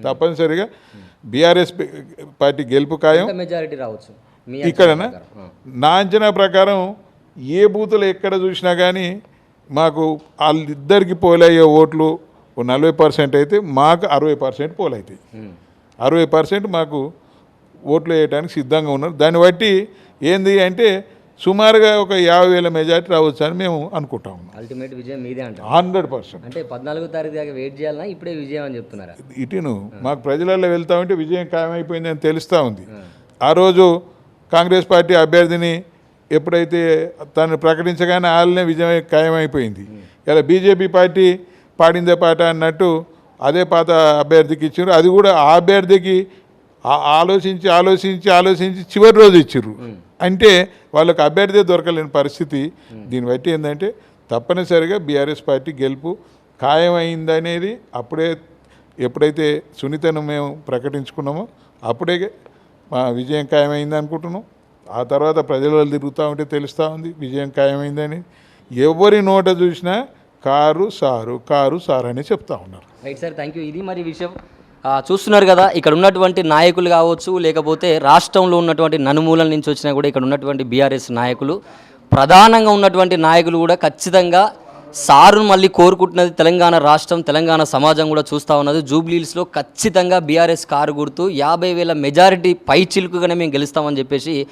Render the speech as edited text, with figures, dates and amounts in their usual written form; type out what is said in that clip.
తప్పనిసరిగా BRS party గెలుపు ఖాయం. మెజారిటీ రావచ్చు ఇక్కడనా నా అంచనా ప్రకారం ఏ బూతులు ఎక్కడ చూసినా కానీ మాకు వాళ్ళిద్దరికి పోలయ్యే ఓట్లు 40% అయితే మాకు 60% పోలవుతాయి. 60% మాకు ఓట్లు వేయడానికి సిద్ధంగా ఉన్నారు. దాన్ని బట్టి ఏంది అంటే సుమారుగా ఒక 50,000 మెజార్టీ రావచ్చు అని మేము అనుకుంటా ఉన్నాం. అల్టిమేట్ విజయం మీదే అంటారు 100%. అంటే 14వ తారీఖు దాకా వెయిట్ చేయాలన్నా ఇప్పుడే విజయం అని చెప్తున్నారా? ఇటును మాకు ప్రజలలో వెళ్తా ఉంటే విజయం ఖాయమైపోయింది అని తెలుస్తూ ఉంది. ఆ రోజు కాంగ్రెస్ పార్టీ అభ్యర్థిని ఎప్పుడైతే తను ప్రకటించగానే వాళ్ళనే విజయం ఖాయమైపోయింది. ఇలా బీజేపీ పార్టీ పాడిందే పాట అన్నట్టు అదే పాత అభ్యర్థికి ఇచ్చారు. అది కూడా ఆ అభ్యర్థికి ఆలోచించి చివరి రోజు ఇచ్చారు. అంటే వాళ్ళకి అభ్యర్థి దొరకలేని పరిస్థితి. దీన్ని బట్టి ఏంటంటే తప్పనిసరిగా బీఆర్ఎస్ పార్టీ గెలుపు ఖాయమైందనేది ఎప్పుడైతే సునీతను మేము ప్రకటించుకున్నామో అప్పుడే మా విజయం ఖాయమైంది అనుకుంటున్నాం. ఆ తర్వాత ప్రజలలో తిరుగుతూ ఉంటే తెలుస్తూ ఉంది విజయం ఖాయమైందని. ఎవరి నోట చూసినా కారు సారు అని చెప్తా ఉన్నారు. Right sir, thank you. ఇది మరి విషయం చూస్తున్నారు కదా, ఇక్కడ ఉన్నటువంటి నాయకులు కావచ్చు, లేకపోతే రాష్ట్రంలో ఉన్నటువంటి నలుమూలల నుంచి వచ్చినా కూడా ఇక్కడ ఉన్నటువంటి బీఆర్ఎస్ నాయకులు, ప్రధానంగా ఉన్నటువంటి నాయకులు కూడా ఖచ్చితంగా సారును మళ్ళీ కోరుకుంటున్నది తెలంగాణ రాష్ట్రం, తెలంగాణ సమాజం కూడా చూస్తూ ఉన్నది. జూబ్లీహిల్స్లో ఖచ్చితంగా బీఆర్ఎస్ కారు గుర్తు 50,000 మెజారిటీ పై చిలుకుగానే మేము గెలుస్తామని చెప్పేసి